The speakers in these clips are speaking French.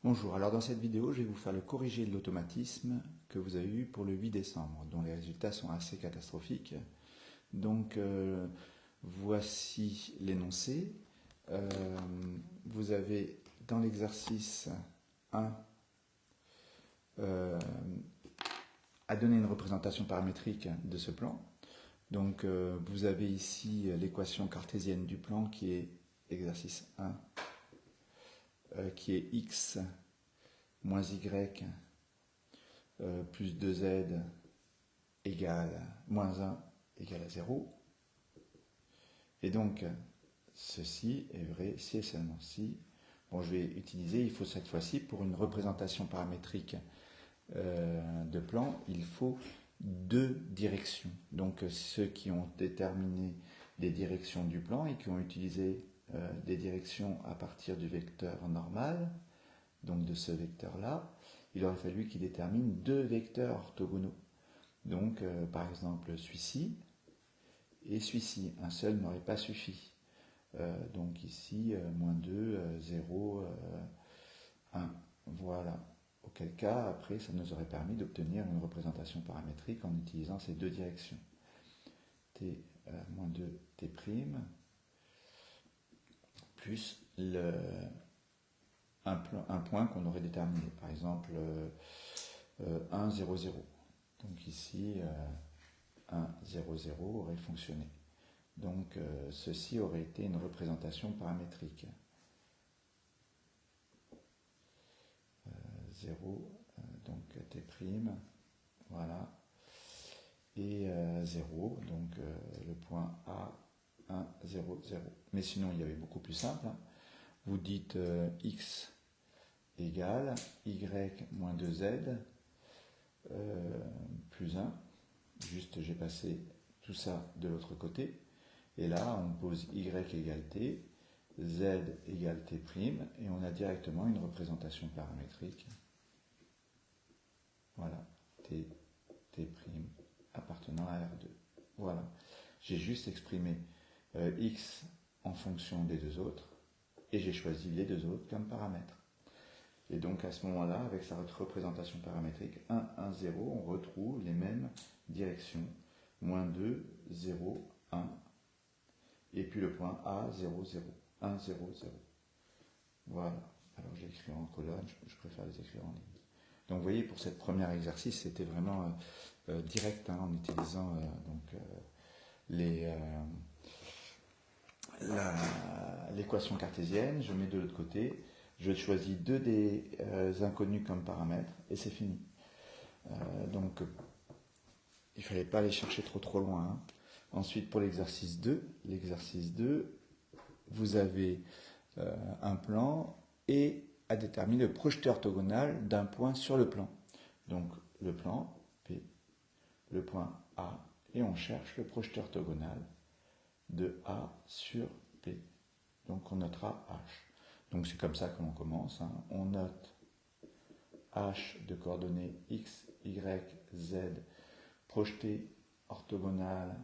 Bonjour, alors dans cette vidéo, je vais vous faire le corrigé de l'automatisme que vous avez eu pour le 8 décembre, dont les résultats sont assez catastrophiques. Donc, voici l'énoncé. Vous avez dans l'exercice 1 à donner une représentation paramétrique de ce plan. Donc, vous avez ici l'équation cartésienne du plan qui est exercice 1, qui est x moins y plus 2z égale moins 1 égale à 0. Et donc, ceci est vrai si et seulement si. Bon, je vais utiliser, il faut cette fois-ci, pour une représentation paramétrique de plan, il faut deux directions. Donc, ceux qui ont déterminé les directions du plan et qui ont utilisé des directions à partir du vecteur normal, donc de ce vecteur-là, il aurait fallu qu'ils déterminent deux vecteurs orthogonaux. Donc, par exemple, celui-ci et celui-ci. Un seul n'aurait pas suffi. Donc ici, moins 2, 0, 1. Voilà. Auquel cas, après, ça nous aurait permis d'obtenir une représentation paramétrique en utilisant ces deux directions. T moins 2, T', plus un point qu'on aurait déterminé. Par exemple, 1, 0, 0. Donc ici, 1, 0, 0 aurait fonctionné. Donc ceci aurait été une représentation paramétrique. 0, donc T', voilà, et 0, donc le point A, 1, 0, 0. Mais sinon, il y avait beaucoup plus simple. Hein. Vous dites x égale y moins 2z plus 1. Juste, j'ai passé tout ça de l'autre côté. Et là, on pose y égale t, z égale t', et on a directement une représentation paramétrique. Voilà, t', appartenant à R2. Voilà, j'ai juste exprimé x en fonction des deux autres, et j'ai choisi les deux autres comme paramètres. Et donc à ce moment-là, avec sa représentation paramétrique 1, 1, 0, on retrouve les mêmes directions. Moins 2, 0, 1, et puis le point A, 0, 0, 1, 0, 0. Voilà. Alors j'ai écrit en colonne, je préfère les écrire en ligne. Donc vous voyez, pour cette première exercice, c'était vraiment direct, hein, en utilisant l'équation cartésienne. Je mets de l'autre côté, je choisis deux des inconnus comme paramètres, et c'est fini. Donc il ne fallait pas aller chercher trop loin. Hein. Ensuite, pour l'exercice 2, vous avez un plan et à déterminer le projeté orthogonal d'un point sur le plan. Donc le plan P, le point A, et on cherche le projeté orthogonal de A sur P. Donc on notera H. Donc c'est comme ça que l'on commence. Hein. On note H de coordonnées X, Y, Z, projeté orthogonal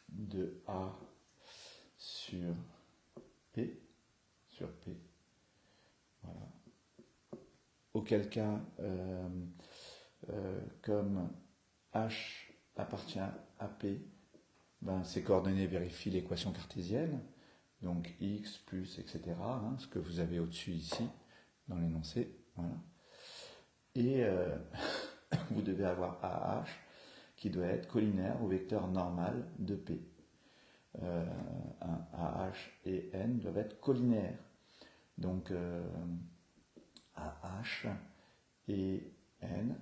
de A sur P. Voilà. Auquel cas, comme H appartient à P, ben, ces coordonnées vérifient l'équation cartésienne, donc x plus, etc., hein, ce que vous avez au-dessus ici, dans l'énoncé. Voilà. Et vous devez avoir AH qui doit être collinaire au vecteur normal de P. AH et N doivent être collinaires. Donc AH et N,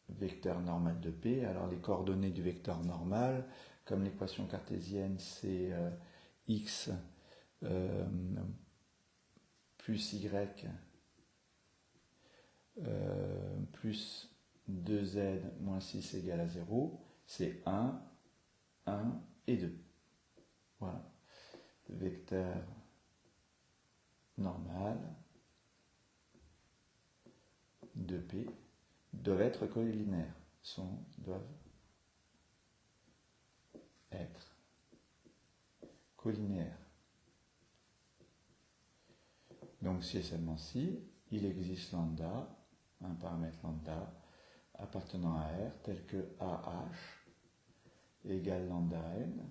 vecteur normal de P. Alors les coordonnées du vecteur normal, comme l'équation cartésienne, c'est x plus y plus 2z moins 6 égale à 0, c'est 1, 1 et 2. Voilà. Vecteur normal de P doivent être collinaires. Doivent être collinaires. Donc si et seulement si, il existe lambda, un paramètre lambda appartenant à R tel que AH égale lambda n.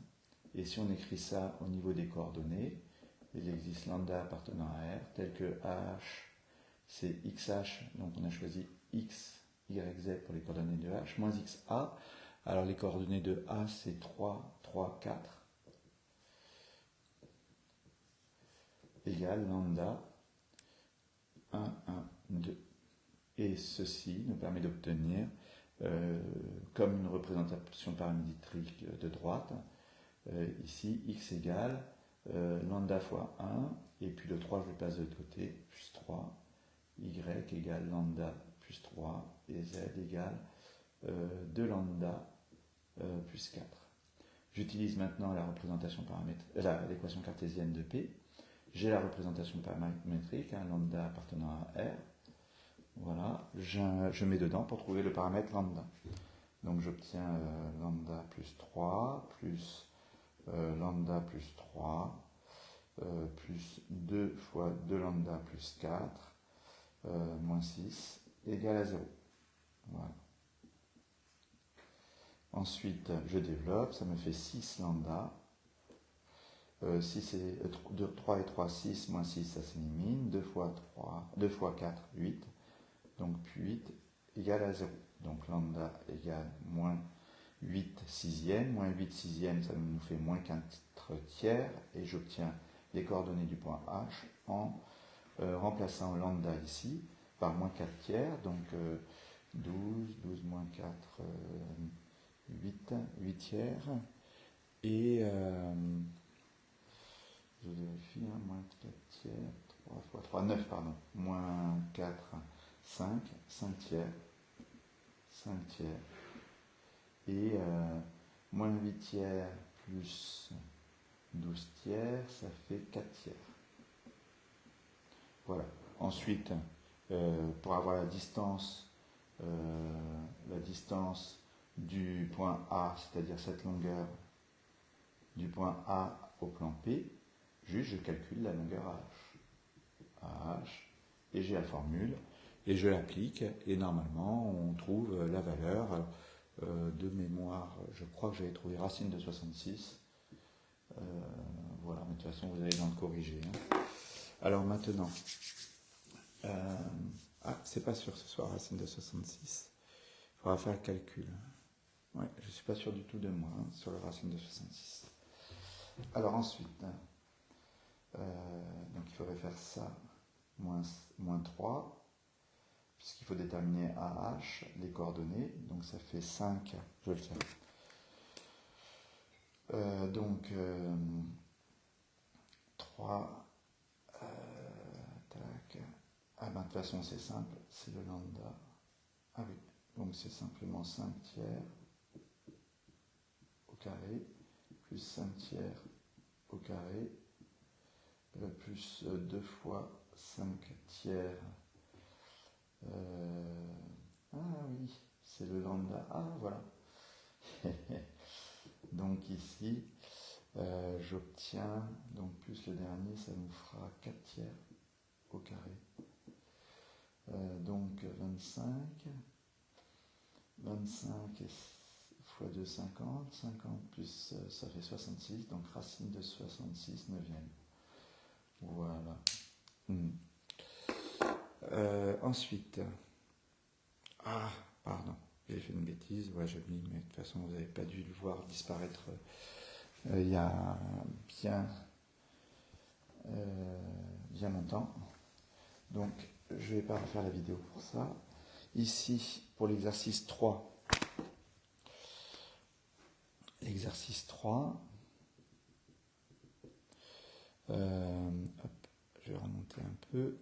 Et si on écrit ça au niveau des coordonnées, il existe lambda appartenant à R tel que AH c'est XH, donc on a choisi X, Y, Z pour les coordonnées de H, moins XA. Alors les coordonnées de A c'est 3, 3, 4 égale lambda 1, 1, 2. Et ceci nous permet d'obtenir, comme une représentation paramétrique de droite, ici x égale lambda fois 1, et puis le 3 je le place de l'autre côté, plus 3, y égale lambda plus 3, et z égale 2 lambda plus 4. J'utilise maintenant la représentation l'équation cartésienne de P. J'ai la représentation paramétrique, lambda appartenant à R. Voilà, je mets dedans pour trouver le paramètre lambda. Donc j'obtiens lambda plus 3, plus lambda plus 3, plus 2 fois 2 lambda plus 4, moins 6, égale à 0. Voilà. Ensuite, je développe, ça me fait 6 lambda. 3 et 3, 6, moins 6, ça s'élimine. 2 fois 4, 8. Donc 8 égale à 0. Donc lambda égale moins 8 sixièmes. Moins 8 sixièmes, ça nous fait moins 4 tiers. Et j'obtiens les coordonnées du point H en remplaçant lambda ici par moins 4 tiers. Donc 12, 12 moins 4, 8, 8 tiers. Et je vérifie, moins 4 tiers, 3 fois 3, 9, pardon. Moins 4, 5, 5 tiers, 5 tiers, et moins 8 tiers plus 12 tiers, ça fait 4 tiers. Voilà. Ensuite, pour avoir la distance du point A, c'est-à-dire cette longueur du point A au plan P, juste je calcule la longueur AH, et j'ai la formule, et je l'applique, et normalement on trouve la valeur de mémoire. Je crois que j'avais trouvé racine de 66. Voilà, mais de toute façon vous allez dans le corriger. Alors maintenant, c'est pas sûr que ce soit racine de 66. Il faudra faire le calcul. Ouais, je ne suis pas sûr du tout de moi sur la racine de 66. Alors ensuite, donc il faudrait faire ça, moins 3, puisqu'il faut déterminer AH, les coordonnées, donc ça fait 5, je vais le faire. Donc 3, tac, ben de toute façon c'est simple, c'est le lambda, ah oui, donc c'est simplement 5 tiers au carré, plus 5 tiers au carré, plus 2 fois 5 tiers. Ah oui, c'est le lambda. Ah voilà. Donc ici, j'obtiens, donc plus le dernier, ça nous fera 4 tiers au carré. Donc 25 fois 2, 50. 50 plus ça fait 66, donc racine de 66 neuvième. Voilà. Ensuite, pardon, j'ai fait une bêtise, ouais, j'ai mis, mais de toute façon vous n'avez pas dû le voir disparaître il y a bien longtemps. Donc je ne vais pas refaire la vidéo pour ça. Ici, pour l'exercice 3, je vais remonter un peu.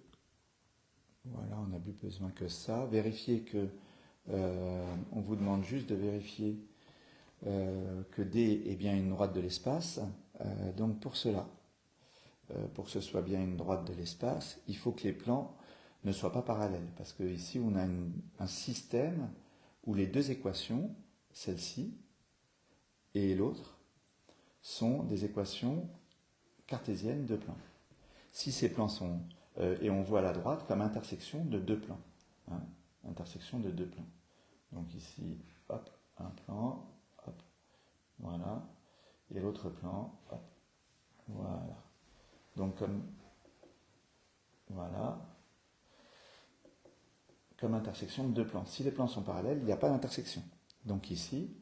Voilà, on n'a plus besoin que ça. Vérifiez que, on vous demande juste de vérifier que D est bien une droite de l'espace. Donc pour cela, pour que ce soit bien une droite de l'espace, il faut que les plans ne soient pas parallèles. Parce que ici, on a un système où les deux équations, celle-ci et l'autre, sont des équations cartésiennes de plans. Si ces plans sont et on voit la droite comme intersection de deux plans. Hein, intersection de deux plans. Donc ici, hop, un plan, hop, voilà, et l'autre plan, hop, voilà. Donc voilà, comme intersection de deux plans. Si les plans sont parallèles, il n'y a pas d'intersection. Donc ici,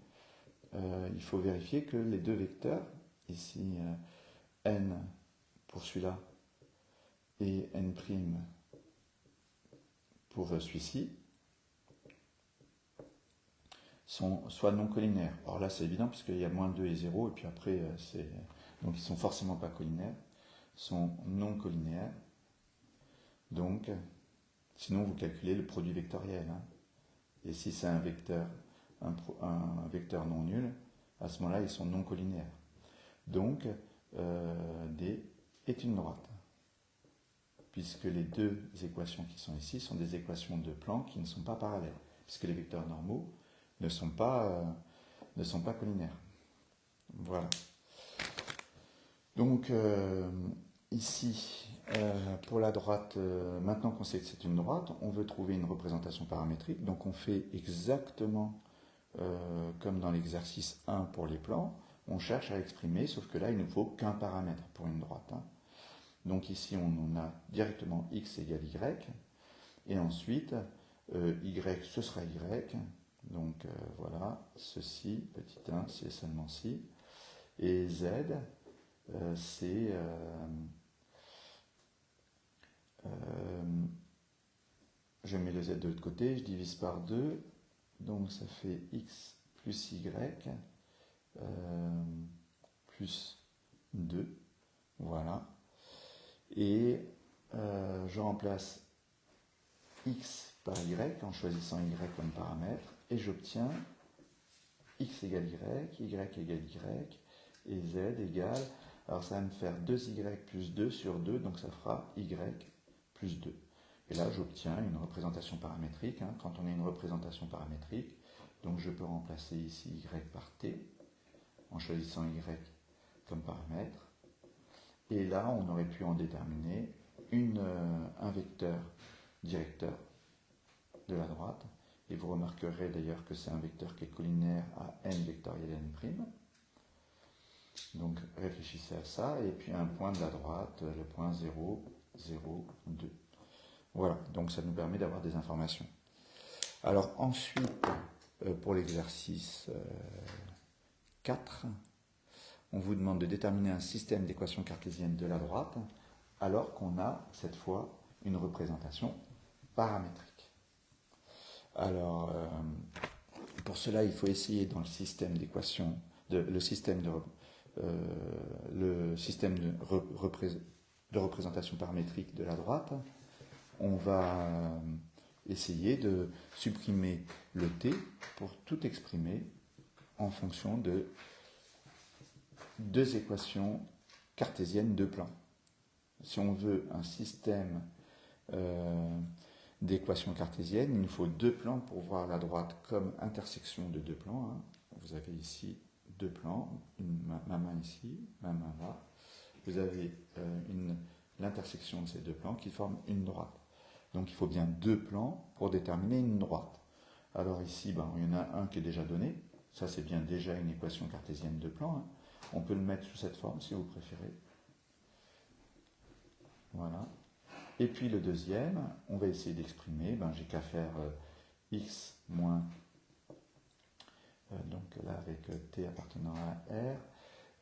il faut vérifier que les deux vecteurs, ici n pour celui-là et n' pour celui-ci, sont soit non collinaires. Alors là, c'est évident puisqu'il y a moins 2 et 0, et puis après, donc ils sont forcément pas collinaires, sont non collinaires. Donc, sinon vous calculez le produit vectoriel. Hein. Et si c'est un vecteur non nul, à ce moment-là, ils sont non collinaires. Donc, D est une droite. Puisque les deux équations qui sont ici sont des équations de plans qui ne sont pas parallèles. Puisque les vecteurs normaux ne sont pas collinaires. Voilà. Donc, ici, pour la droite, maintenant qu'on sait que c'est une droite, on veut trouver une représentation paramétrique. Donc, on fait exactement comme dans l'exercice 1 pour les plans. On cherche à exprimer, sauf que là, il ne faut qu'un paramètre pour une droite. Hein. Donc, ici, on a directement x égale y. Et ensuite, y, ce sera y. Donc, voilà, ceci, petit 1, c'est seulement ci. Et z, c'est... je mets le z de l'autre côté, je divise par 2, donc ça fait x plus y plus 2, voilà. Et je remplace x par y en choisissant y comme paramètre, et j'obtiens x égale y, y égale y, et z égale, alors ça va me faire 2y plus 2 sur 2, donc ça fera y plus 2. Et là, j'obtiens une représentation paramétrique. Hein, quand on a une représentation paramétrique, donc je peux remplacer ici y par t, en choisissant y comme paramètre. Et là, on aurait pu en déterminer un vecteur directeur de la droite. Et vous remarquerez d'ailleurs que c'est un vecteur qui est collinaire à n vectoriel n'. Donc réfléchissez à ça. Et puis un point de la droite, le point 0, 0, 2. Voilà, donc ça nous permet d'avoir des informations. Alors ensuite, pour l'exercice 4, on vous demande de déterminer un système d'équations cartésiennes de la droite, alors qu'on a cette fois une représentation paramétrique. Alors, pour cela, il faut essayer dans le système d'équations, le système de représentation paramétrique de la droite, on va essayer de supprimer le t pour tout exprimer en fonction de deux équations cartésiennes de plans. Si on veut un système d'équations cartésiennes, il nous faut deux plans pour voir la droite comme intersection de deux plans. Hein. Vous avez ici deux plans, ma main ici, ma main là. Vous avez l'intersection de ces deux plans qui forment une droite. Donc il faut bien deux plans pour déterminer une droite. Alors ici, il y en a un qui est déjà donné. Ça, c'est bien déjà une équation cartésienne de plan. Hein. On peut le mettre sous cette forme si vous préférez. Voilà. Et puis le deuxième, on va essayer d'exprimer. J'ai qu'à faire x moins, donc là avec t appartenant à R,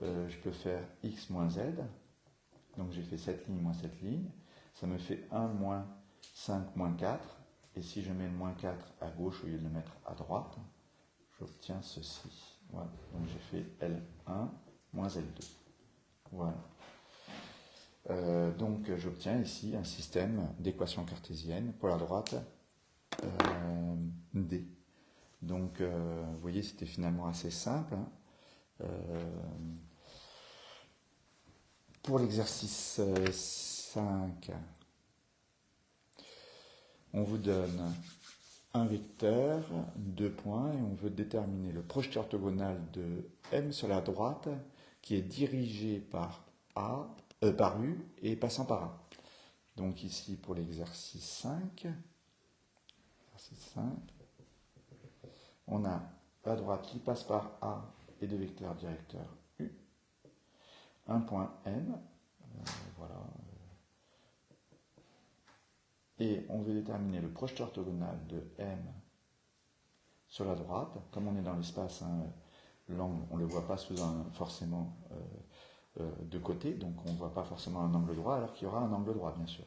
je peux faire x moins z. Donc j'ai fait cette ligne moins cette ligne. Ça me fait 1 moins 5 moins 4. Et si je mets le moins 4 à gauche au lieu de le mettre à droite, j'obtiens ceci. Voilà. Donc j'ai fait L1 moins L2. Voilà. Donc j'obtiens ici un système d'équations cartésiennes pour la droite D. Donc vous voyez, c'était finalement assez simple. Hein. Pour l'exercice 5, on vous donne un vecteur, 2 points, et on veut déterminer le projeté orthogonal de M sur la droite qui est dirigé par U et passant par A. Donc ici, pour l'exercice 5, on a la droite qui passe par A et deux vecteurs directeurs U, un point M, voilà, et on veut déterminer le projeté orthogonal de M sur la droite. Comme on est dans l'espace, hein, l'angle, on ne le voit pas sous forcément de côté, donc on ne voit pas forcément un angle droit, alors qu'il y aura un angle droit, bien sûr.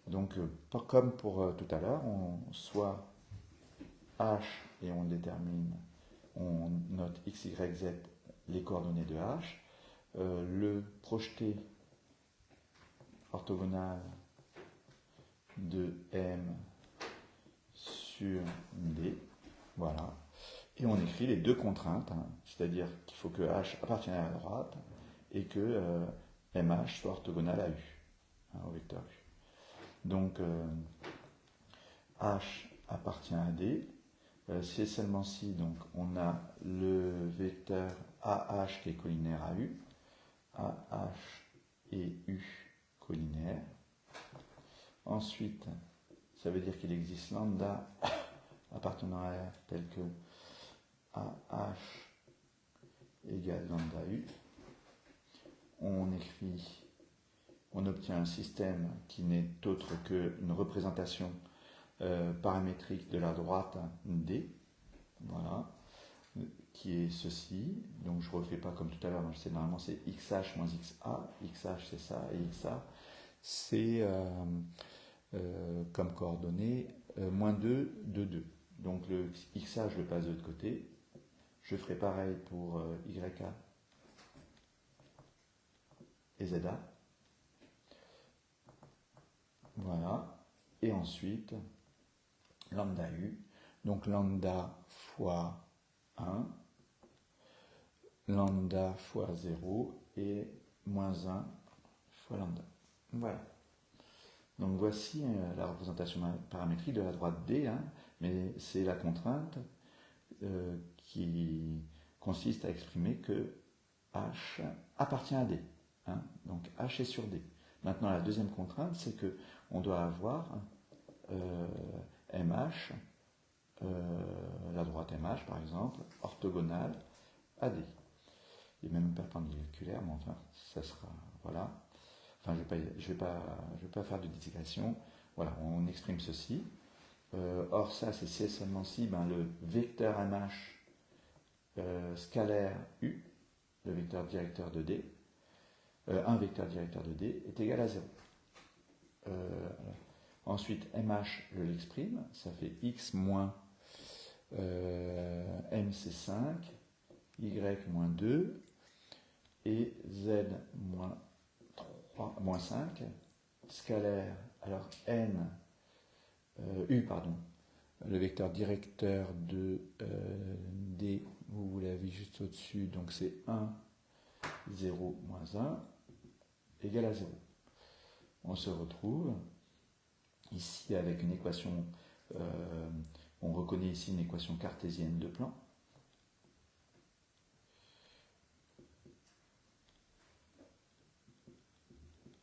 Donc, comme pour tout à l'heure, on soit H et on détermine, on note X, Y, Z, les coordonnées de H, le projeté orthogonal de M sur D, voilà. Et on écrit les deux contraintes, hein, c'est-à-dire qu'il faut que H appartienne à la droite et que MH soit orthogonal à U, hein, au vecteur U. Donc, H appartient à D. Si et seulement si, donc, on a le vecteur AH qui est collinaire à U, AH et U collinaires. Ensuite, ça veut dire qu'il existe lambda appartenant à R tel que AH égale lambda U. On obtient un système qui n'est autre qu'une représentation paramétrique de la droite D, voilà, qui est ceci. Donc je ne refais pas comme tout à l'heure, je sais normalement c'est XH moins XA, XH c'est ça, et XA c'est comme coordonnée moins 2 de 2. Donc le XA je le passe de l'autre côté. Je ferai pareil pour YA et ZA. Voilà. Et ensuite, lambda U. Donc lambda fois 1, lambda fois 0 et moins 1 fois lambda. Voilà. Donc voici la représentation paramétrique de la droite D, hein, mais c'est la contrainte qui consiste à exprimer que H appartient à D. Hein, donc H est sur D. Maintenant, la deuxième contrainte, c'est qu'on doit avoir MH, la droite MH par exemple, orthogonale à D. Il est même perpendiculaire, mais enfin, ça sera, voilà. Enfin, je vais pas faire de dissécation. Voilà, on exprime ceci. Or, ça, c'est si et seulement si le vecteur MH scalaire U, le vecteur directeur de D, un vecteur directeur de D est égal à 0. Ensuite, MH, je l'exprime, ça fait X moins M c'est 5, Y moins 2, et Z moins 5, scalaire, alors N, U, pardon, le vecteur directeur de D, vous l'avez juste au-dessus, donc c'est 1, 0, moins 1, égale à 0. On se retrouve ici avec une équation, on reconnaît ici une équation cartésienne de plan.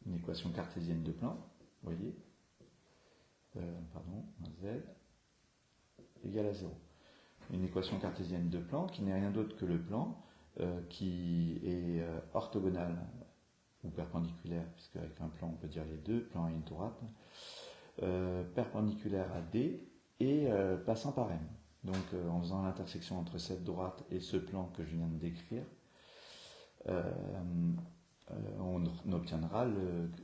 Une équation cartésienne de plan, vous voyez, Z égale à 0. Une équation cartésienne de plan qui n'est rien d'autre que le plan qui est orthogonal ou perpendiculaire, puisque avec un plan on peut dire les deux, plan et une droite, perpendiculaire à D et passant par M. Donc en faisant l'intersection entre cette droite et ce plan que je viens de décrire, on obtiendra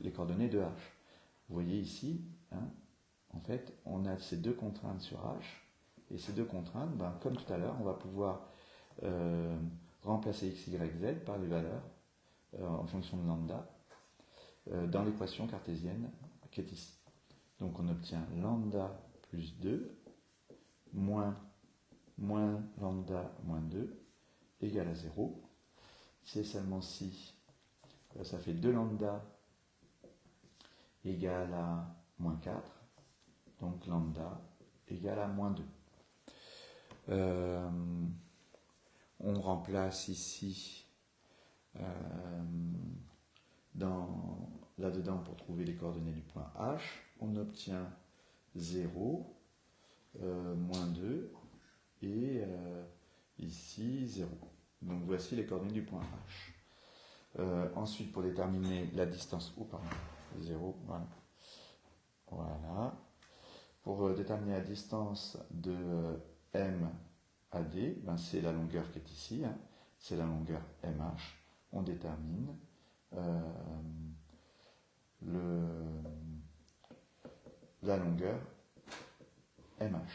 les coordonnées de H. Vous voyez ici, hein, en fait, on a ces deux contraintes sur H, et ces deux contraintes, comme tout à l'heure, on va pouvoir remplacer x, y, z par les valeurs en fonction de lambda dans l'équation cartésienne qui est ici. Donc on obtient lambda plus 2 moins lambda moins 2 égale à 0. Si et seulement si, ça fait 2 lambda égale à moins 4. Donc lambda égale à moins 2. On remplace ici dans là-dedans pour trouver les coordonnées du point H, on obtient 0, moins 2 et ici 0. Donc voici les coordonnées du point H. Ensuite, pour déterminer la distance, 0, voilà. Voilà. Pour déterminer la distance de M à D, ben c'est la longueur qui est ici, hein, c'est la longueur MH. On détermine la longueur MH.